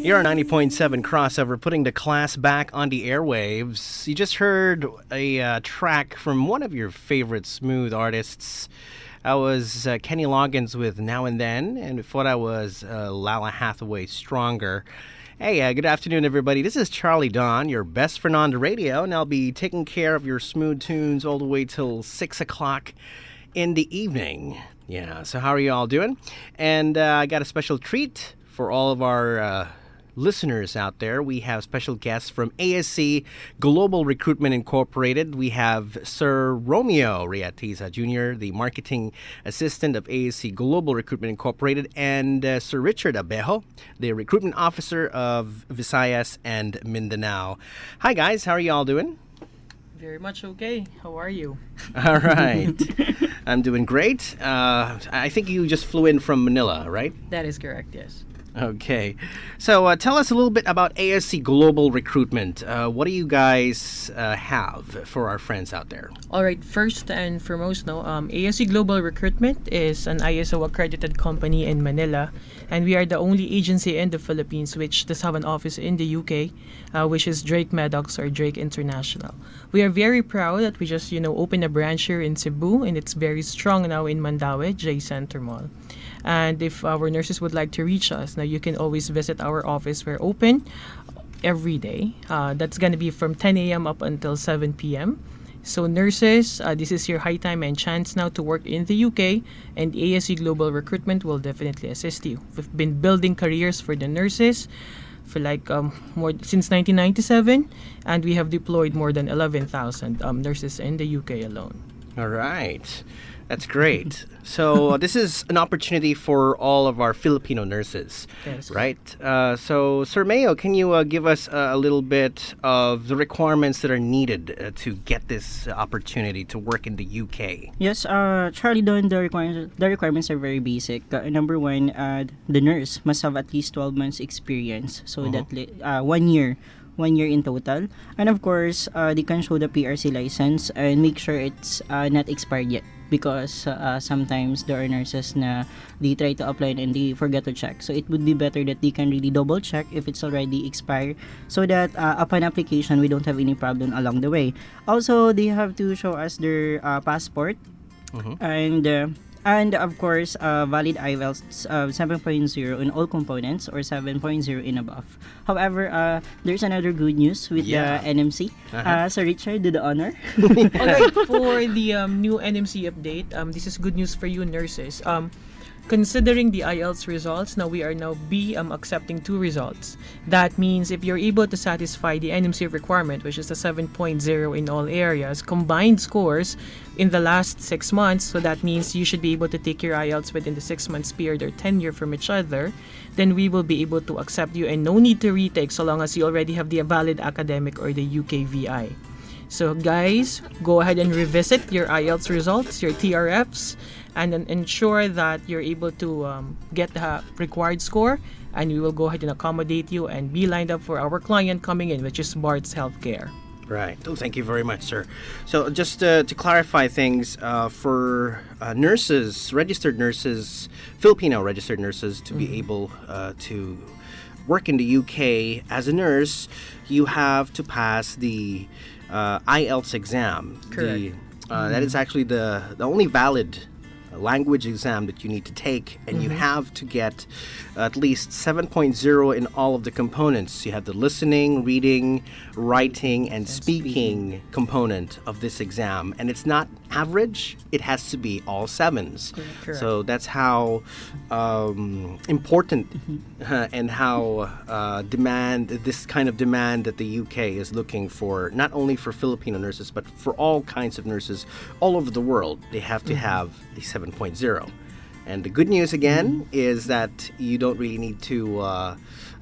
You're a 90.7 crossover, putting the class back on the airwaves. You just heard a track from one of your favorite smooth artists. That was Kenny Loggins with Now and Then, and before that was Lala Hathaway, Stronger. Hey, good afternoon, everybody. This is Charlie Don, your best friend on the radio, and I'll be taking care of your smooth tunes all the way till 6 o'clock in the evening. Yeah, so how are you all doing? And I got a special treat for all of our listeners out there. We have special guests from ASC Global Recruitment Incorporated. We have Sir Romeo Riatiza Jr., the marketing assistant of ASC Global Recruitment Incorporated, and Sir Richard Abejo, the recruitment officer of Visayas and Mindanao. Hi guys, how are you all doing? Very much okay. How are you? All right. I'm doing great. I think you just flew in from Manila, right? That is correct, yes. Okay. So tell us a little bit about ASC Global Recruitment. What do you guys have for our friends out there? All right, first and foremost, ASC Global Recruitment is an ISO accredited company in Manila, and we are the only agency in the Philippines which does have an office in the UK, which is Drake Maddox or Drake International. We are very proud that we just, opened a branch here in Cebu, and it's very strong now in Mandaue, J Center Mall. And if our nurses would like to reach us, now you can always visit our office. We're open every day. That's going to be from 10 a.m. up until 7 p.m. So nurses, this is your high time and chance now to work in the UK, and ASC Global Recruitment will definitely assist you. We've been building careers for the nurses for more since 1997, and we have deployed more than 11,000 nurses in the UK alone. All right. That's great. So this is an opportunity for all of our Filipino nurses, Yes. right? So, Sir Mayo, can you give us a little bit of the requirements that are needed to get this opportunity to work in the UK? Yes, Charlie, the requirements are very basic. Number one, the nurse must have at least 12 months experience. So that 1 year. 1 year in total. And of course, they can show the PRC license and make sure it's not expired yet. Because sometimes there are nurses na they try to apply and they forget to check. So it would be better that they can really double check if it's already expired, so that upon application we don't have any problem along the way. Also, they have to show us their passport and of course valid IELTS 7.0 in all components or 7.0 and above. However, there's another good news with the NMC. So Richard, do the honor. Alright, for the new NMC update, this is good news for you nurses. Considering the IELTS results, now we are accepting 2 results. That means if you're able to satisfy the NMC requirement, which is the 7.0 in all areas, combined scores in the last 6 months, so that means you should be able to take your IELTS within the 6 months period or tenure from each other, then we will be able to accept you, and no need to retake so long as you already have the valid academic or the UKVI. So guys, go ahead and revisit your IELTS results, your TRFs, and then ensure that you're able to get the required score, and we will go ahead and accommodate you and be lined up for our client coming in, which is Barts Healthcare. Right. Oh, thank you very much, sir. So just to clarify things, for nurses, registered nurses, Filipino registered nurses to be able to work in the UK as a nurse, you have to pass the IELTS exam. Correct. That is actually the only valid language exam that you need to take, and you have to get at least 7.0 in all of the components. You have the listening, reading, writing, and speaking component of this exam, and it's not average, it has to be all 7s. Correct. So that's how important and how this kind of demand that the UK is looking for, not only for Filipino nurses but for all kinds of nurses all over the world. They have to have the 7.0. And the good news again is that you don't really need to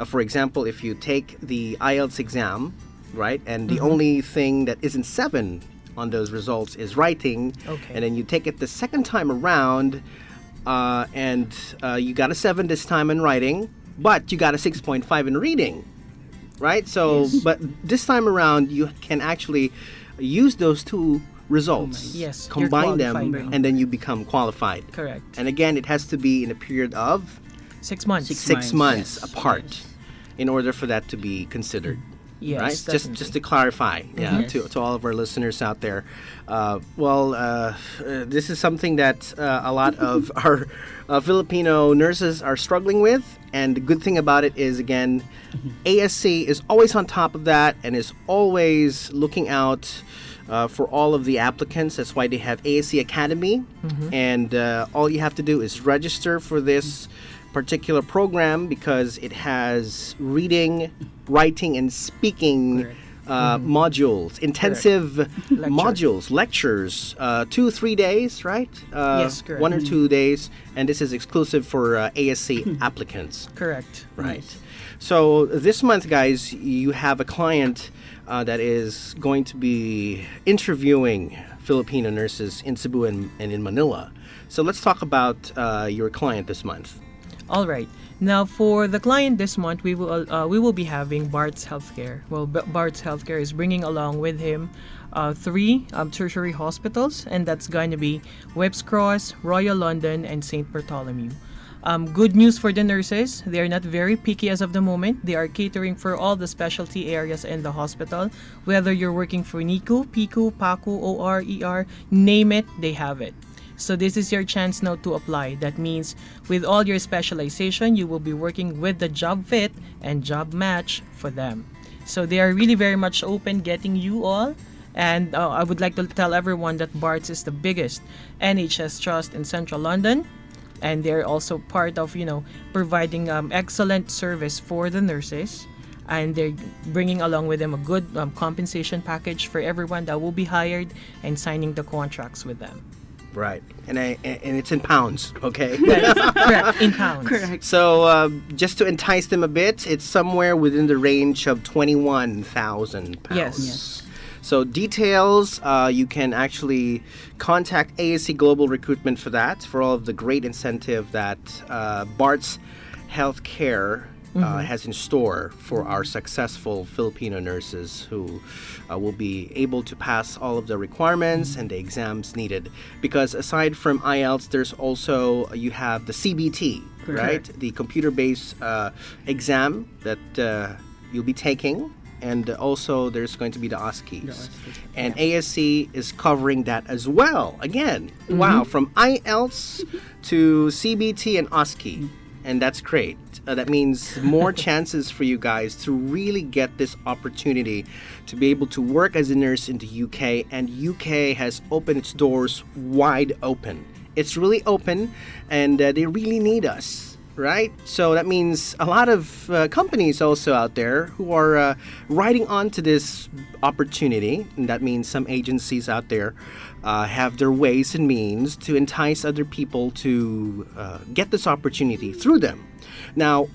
for example, if you take the IELTS exam, right, and the only thing that isn't 7 on those results is writing, and then you take it the second time around, and you got a 7 this time in writing, but you got a 6.5 in reading, right? So, but this time around, you can actually use those 2 results, combine them, and then you become qualified. Correct. And again, it has to be in a period of 6 months. 6 months apart. in order for that to be considered. Yes, Right? definitely. Just to clarify, yeah, Yes. to all of our listeners out there. This is something that a lot of our Filipino nurses are struggling with. And the good thing about it is, again, ASC is always on top of that and is always looking out for all of the applicants. That's why they have ASC Academy. And all you have to do is register for this particular program because it has reading, writing, and speaking modules, intensive modules, lectures, 2-3 days, right? Yes, correct. 1 or 2 days, and this is exclusive for ASC applicants. Correct. Right. So this month, guys, you have a client that is going to be interviewing Filipino nurses in Cebu and in Manila. So let's talk about your client this month. All right. Now, for the client this month, we will be having Barts Healthcare. Well, Barts Healthcare is bringing along with him 3 tertiary hospitals, and that's going to be Whipps Cross, Royal London, and St. Bartholomew. Good news for the nurses. They are not very picky as of the moment. They are catering for all the specialty areas in the hospital. Whether you're working for NICU, PICU, PACU, OR, ER, name it, they have it. So this is your chance now to apply. That means with all your specialization, you will be working with the job fit and job match for them. So they are really very much open getting you all. And I would like to tell everyone that Barts is the biggest NHS trust in Central London. And they're also part of, providing excellent service for the nurses. And they're bringing along with them a good compensation package for everyone that will be hired and signing the contracts with them. Right. And it's in pounds, okay? That is correct, in pounds. Correct. So just to entice them a bit, it's somewhere within the range of 21,000 pounds. Yes. So details, you can actually contact ASC Global Recruitment for that, for all of the great incentive that Barts Healthcare has in store for our successful Filipino nurses who will be able to pass all of the requirements and the exams needed. Because aside from IELTS, there's also, you have the CBT, right? The computer-based exam that you'll be taking. And also, there's going to be the OSCEs. And ASC is covering that as well. Again, wow, from IELTS to CBT and OSCE. And that's great. That means more chances for you guys to really get this opportunity to be able to work as a nurse in the UK. And UK has opened its doors wide open. It's really open, and they really need us, right? So that means a lot of companies also out there who are riding on to this opportunity. And that means some agencies out there have their ways and means to entice other people to get this opportunity through them. Now,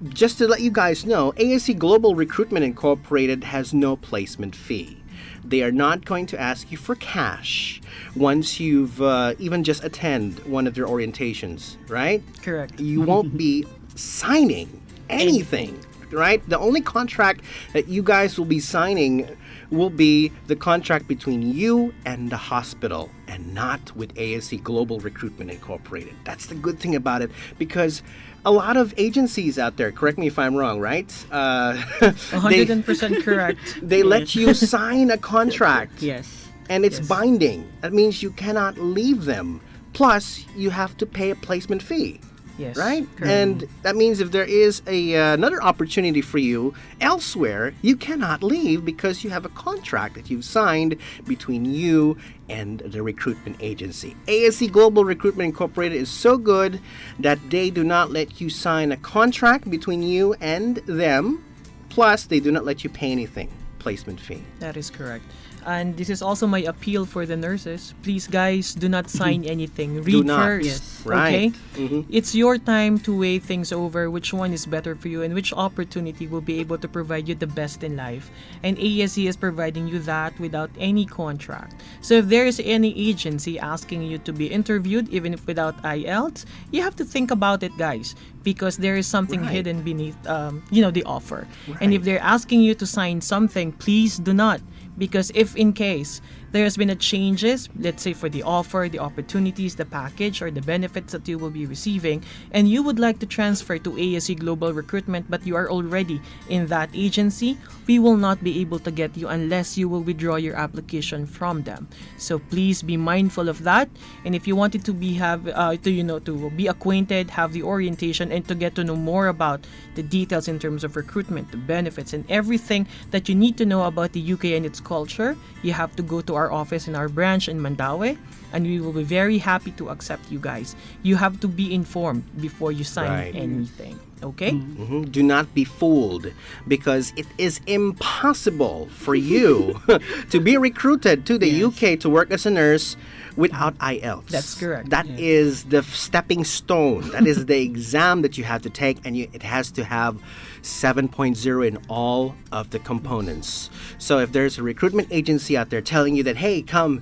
just to let you guys know, ASC Global Recruitment Incorporated has no placement fee. They are not going to ask you for cash once you've even just attend one of their orientations, right? Correct. You won't be signing anything, right? The only contract that you guys will be signing will be the contract between you and the hospital and not with ASC Global Recruitment Incorporated. That's the good thing about it, because a lot of agencies out there, correct me if I'm wrong, right? 100% correct. They let you sign a contract. Yes. And it's Yes. binding. That means you cannot leave them. Plus, you have to pay a placement fee. Yes. Right? Correct. And that means if there is another opportunity for you elsewhere, you cannot leave because you have a contract that you've signed between you and the recruitment agency. ASC Global Recruitment Incorporated is so good that they do not let you sign a contract between you and them. Plus, they do not let you pay anything, placement fee. That is correct. And this is also my appeal for the nurses. Please, guys, do not sign anything. Read not. first. Yes. Right. Okay? It's your time to weigh things over, which one is better for you and which opportunity will be able to provide you the best in life. And ASC is providing you that without any contract. So if there is any agency asking you to be interviewed, even if without IELTS, you have to think about it, guys, because there is something Right. hidden beneath, the offer. And if they're asking you to sign something, please do not. Because if in case there has been a changes, let's say for the offer, the opportunities, the package, or the benefits that you will be receiving, and you would like to transfer to ASC Global Recruitment, but you are already in that agency, we will not be able to get you unless you will withdraw your application from them. So please be mindful of that. And if you wanted to be to be acquainted, have the orientation, and to get to know more about the details in terms of recruitment, the benefits, and everything that you need to know about the UK and its culture, you have to go to our office in our branch in Mandaue, and we will be very happy to accept you guys. You have to be informed before you sign Right. anything. Okay? Do not be fooled, because it is impossible for you to be recruited to the UK to work as a nurse without IELTS. That's correct. That is the stepping stone. That is the exam that you have to take, and it has to have 7.0 in all of the components. So if there's a recruitment agency out there telling you that, hey, come,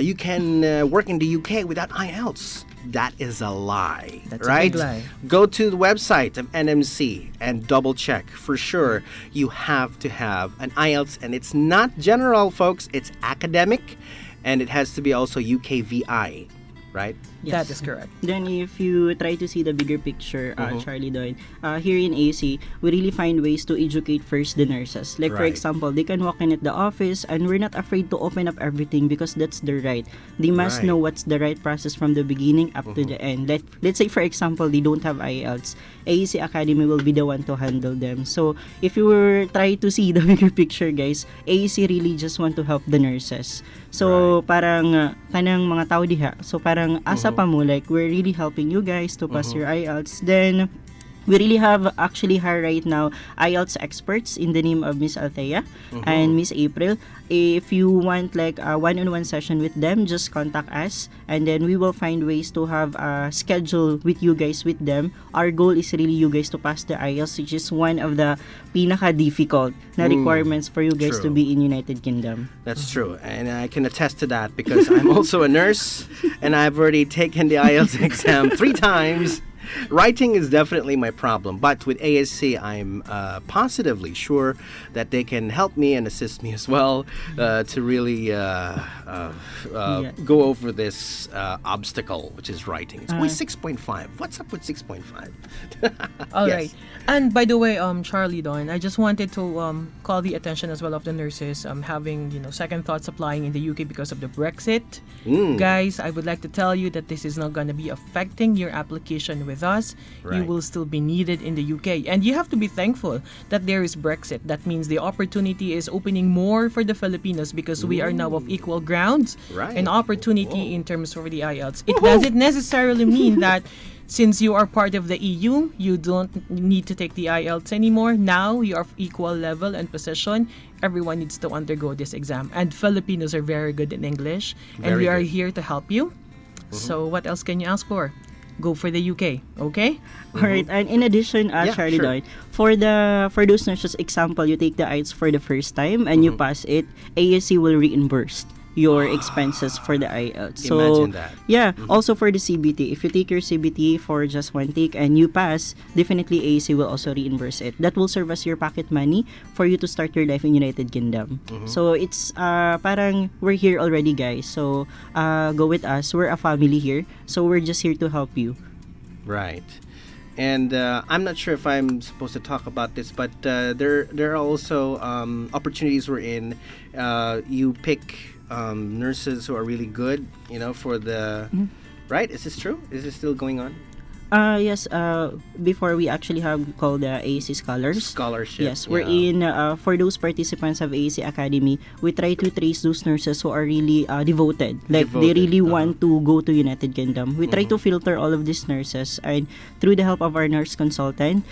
you can work in the UK without IELTS, that is a lie. That's right? a big lie. Go to the website of NMC and double check for sure. You have to have an IELTS, and it's not general, folks. It's academic, and it has to be also UKVI, right? That is correct. Then if you try to see the bigger picture, Charlie Doyle, here in AC, we really find ways to educate first the nurses. Like for Right. example, they can walk in at the office and we're not afraid to open up everything because that's their right. They must Right. know what's the right process from the beginning up to the end. Let's say for example, they don't have IELTS. AAC Academy will be the one to handle them. So if you were try to see the bigger picture, guys, AAC really just want to help the nurses. So parang kanang mga tao diha. So parang asa pa mo, like we're really helping you guys to pass your IELTS. Then we really have actually hired right now IELTS experts in the name of Miss Althea and Miss April. If you want like a one-on-one session with them, just contact us, and then we will find ways to have a schedule with you guys with them. Our goal is really you guys to pass the IELTS, which is one of the pinaka-difficult na requirements for you guys to True. be in United Kingdom. That's true, and I can attest to that because I'm also a nurse, and I've already taken the IELTS exam 3 times. Writing is definitely my problem, but with ASC, I'm positively sure that they can help me and assist me as well to really go over this obstacle, which is writing. It's only 6.5. What's up with 6.5? All Yes. right. And by the way, Charlie Don, I just wanted to call the attention as well of the nurses having second thoughts applying in the UK because of the Brexit. Guys, I would like to tell you that this is not going to be affecting your application with us. You Right. will still be needed in the UK, and you have to be thankful that there is Brexit. That means the opportunity is opening more for the Filipinos because we are now of equal grounds Right. and opportunity in terms for the IELTS. It doesn't necessarily mean that since you are part of the EU, you don't need to take the IELTS anymore. Now you are of equal level and position. Everyone needs to undergo this exam, and Filipinos are very good in English, and Very we are good. here to help you. So what else can you ask for? Go for the UK, okay? All right, and in addition, Yeah, Charlie sure. Doyle, for those nurses, example, you take the IELTS for the first time and you pass it, ASC will reimburse your expenses for the IELTS. So Imagine that. yeah, also for the CBT, if you take your CBT for just one take and you pass, definitely AAC will also reimburse it. That will serve as your pocket money for you to start your life in United Kingdom. So it's parang we're here already, guys. So go with us. We're a family here. So we're just here to help you. Right. And I'm not sure if I'm supposed to talk about this, but there are also opportunities wherein you pick nurses who are really good, for the... Right? Is this true? Is this still going on? Yes, before we actually have called the AAC Scholars. Scholarship. Yes, we're yeah. in, for those participants of AAC Academy, we try to trace those nurses who are really devoted. Like, they Devoted, really want to go to United Kingdom. We try to filter all of these nurses, and through the help of our nurse consultant,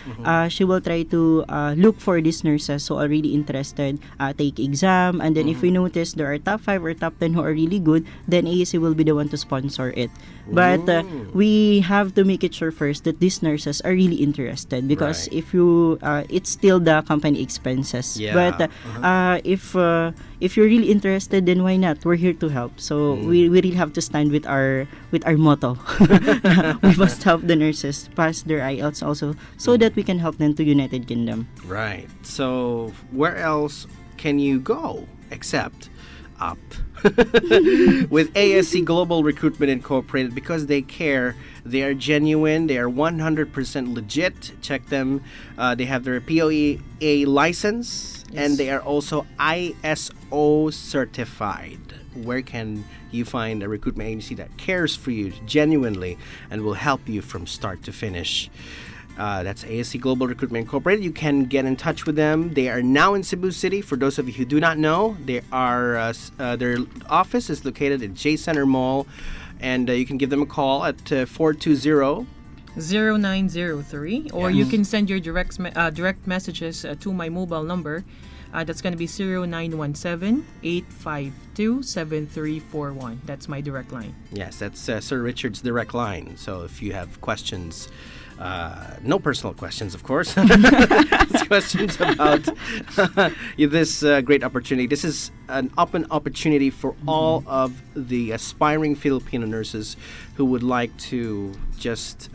she will try to look for these nurses who are really interested, take exam, and then if we notice there are top 5 or top 10 who are really good, then AAC will be the one to sponsor it. But we have to make it sure first that these nurses are really interested, because Right. if you it's still the company expenses. Yeah. But if you're really interested, then why not? We're here to help. So we really have to stand with our motto. We must help the nurses pass their IELTS also, so that we can help them to United Kingdom. Right. So where else can you go except up? with ASC Global Recruitment Incorporated because they care. They are genuine. They are 100% legit. Check them. They have their POEA license, and they are also ISO certified. Where can you find a recruitment agency that cares for you genuinely and will help you from start to finish? That's ASC Global Recruitment Incorporated. You can get in touch with them. They are now in Cebu City. For those of you who do not know, they are their office is located at J Center Mall, and you can give them a call at 420 0903, or you can send your direct messages to my mobile number. That's going to be 0917-852-7341. That's my direct line. Yes, that's Sir Richard's direct line. So if you have questions, no personal questions, of course, it's questions about this great opportunity. This is an open opportunity for all of the aspiring Filipino nurses who would like to just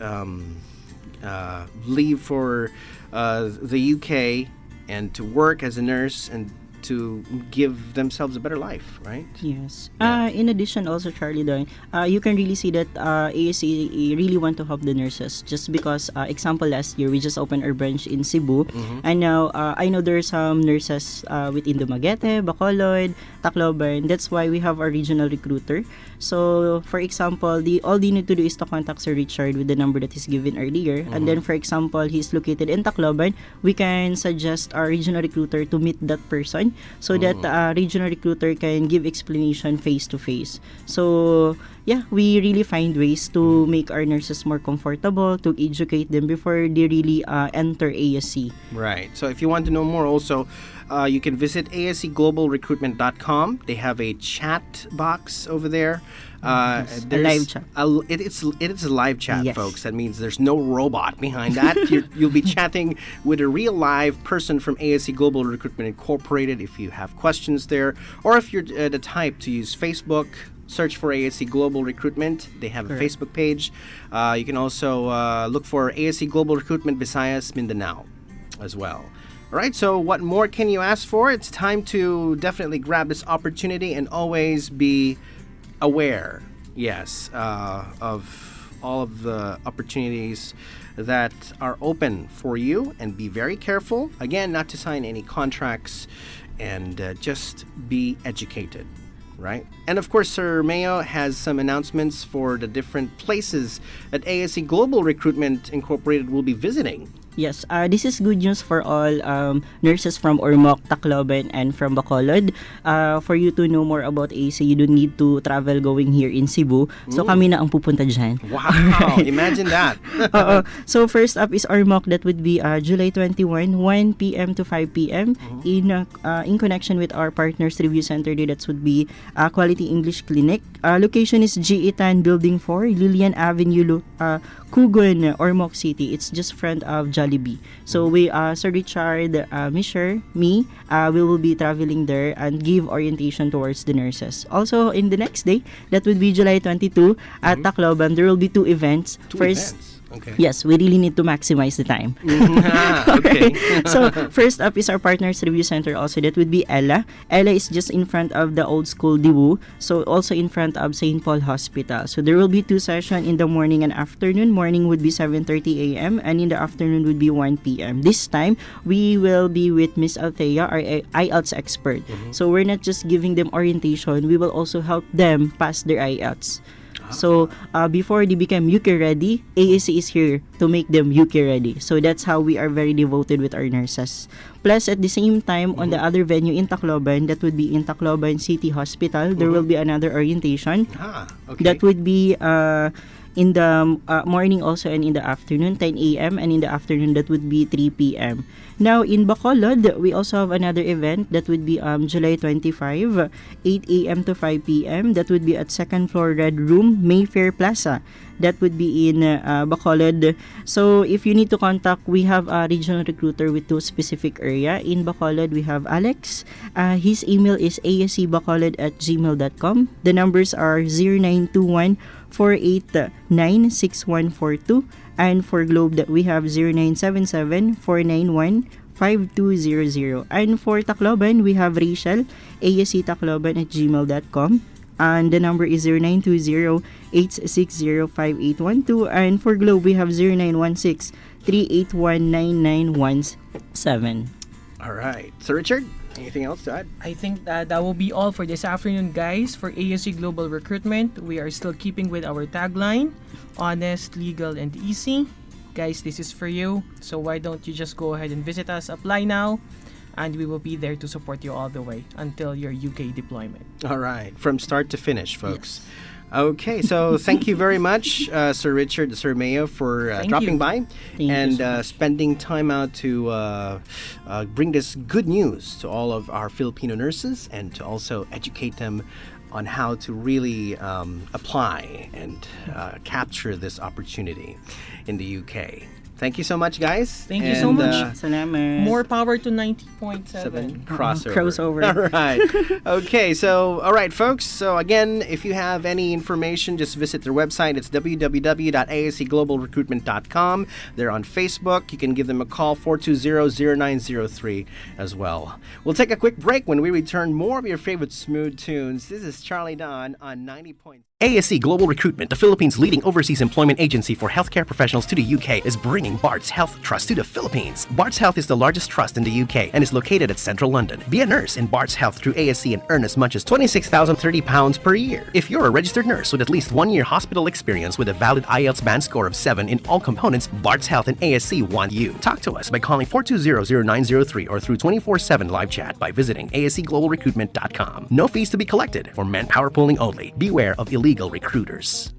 leave for the UK and to work as a nurse and to give themselves a better life, right? Yes. In addition, also Charlie, you can really see that ASC really want to help the nurses. Just because, example, last year we just opened our branch in Cebu, and now I know there are some nurses within Dumaguete, Bacolod, Tacloban. That's why we have our regional recruiter. So, for example, all they need to do is to contact Sir Richard with the number that is given earlier, and then, for example, he's located in Tacloban. We can suggest our regional recruiter to meet that person, so that regional recruiter can give explanation face to face. So yeah, we really find ways to make our nurses more comfortable, to educate them before they really enter ASC. Right. So if you want to know more also, you can visit ascglobalrecruitment.com. They have a chat box over there. Yes, a live chat. It is a live chat, Yes. folks. That means there's no robot behind that. You'll be chatting with a real live person from ASC Global Recruitment Incorporated if you have questions there, or if you're the type to use Facebook. Search for ASC Global Recruitment. They have a Facebook page. You can also look for ASC Global Recruitment Visayas Mindanao as well. All right, so what more can you ask for? It's time to definitely grab this opportunity and always be aware, yes, of all of the opportunities that are open for you, and be very careful, again, not to sign any contracts, and just be educated. Right? And of course, Sir Romeo has some announcements for the different places that ASC Global Recruitment Incorporated will be visiting. Yes, this is good news for all nurses from Ormoc, Tacloban, and from Bacolod. For you to know more about ASC, you don't need to travel going here in Cebu. So kami na ang pupunta dyan. Wow! Imagine that! So first up is Ormoc. That would be July 21, 1 p.m. to 5 p.m. In connection with our Partners Review Center day. That would be Quality English Clinic. Location is G. Itan Building 4, Lilian Avenue, Kugon, Ormoc City. It's just front of Jollibee. So we, Sir Richard, Misher, me, we will be traveling there and give orientation towards the nurses. Also, in the next day, that would be July 22 at Tacloban, there will be two events. Events. Okay. Yes, we really need to maximize the time. Okay. So, first up is our Partners Review Center also. That would be Ella. Ella is just in front of the old school Diwu. So, also in front of St. Paul Hospital. So, there will be two sessions in the morning and afternoon. Morning would be 7:30 a.m. and in the afternoon would be 1 p.m. This time, we will be with Miss Althea, our IELTS expert. So, we're not just giving them orientation. We will also help them pass their IELTS. So, before they become UK ready, ASC is here to make them UK ready. So, that's how we are very devoted with our nurses. Plus, at the same time, on the other venue in Tacloban, that would be in Tacloban City Hospital, there will be another orientation. Okay. That would be in the morning also and in the afternoon, 10 a.m. and in the afternoon, that would be 3 p.m. Now, in Bacolod, we also have another event that would be July 25, 8 a.m. to 5 p.m. That would be at second floor Red Room, Mayfair Plaza. That would be in Bacolod. So, if you need to contact, we have a regional recruiter with two specific area. In Bacolod, we have Alex. His email is ascbacolod@gmail.com. The numbers are 0921-489-6142. And for Globe, that we have 0977-491-5 5200. And for Tacloban, we have Rachel, asctacloban@gmail.com. And the number is 0920-860-5812. And for Globe, we have 0916-381-9917. All right. So, Richard, anything else to add? I think that will be all for this afternoon, guys. For ASC Global Recruitment, we are still keeping with our tagline, honest, legal, and easy. Guys, this is for you. So why don't you just go ahead and visit us, apply now, and we will be there to support you all the way until your UK deployment. All right. From start to finish, folks. Yes. Okay, so thank you very much, Sir Richard, Sir Romeo, for dropping by and spending time out to bring this good news to all of our Filipino nurses and to also educate them on how to really apply and capture this opportunity in the UK. Thank you so much, guys. Thank you so much. Salamat. More power to 90.7. Crossover. All right. Okay, so, all right, folks. So, again, if you have any information, just visit their website. It's www.ascglobalrecruitment.com. They're on Facebook. You can give them a call, 420-0903 as well. We'll take a quick break. When we return, more of your favorite smooth tunes. This is Charlie Don on 90. ASC Global Recruitment, the Philippines' leading overseas employment agency for healthcare professionals to the UK, is bringing Barts Health Trust to the Philippines. Barts Health is the largest trust in the UK and is located at Central London. Be a nurse in Barts Health through ASC and earn as much as £26,030 per year. If you're a registered nurse with at least 1 year hospital experience with a valid IELTS band score of 7 in all components, Barts Health and ASC want you. Talk to us by calling 420-0903 or through 24/7 live chat by visiting ascglobalrecruitment.com. No fees to be collected. For manpower pooling only. Beware of illegal recruiters.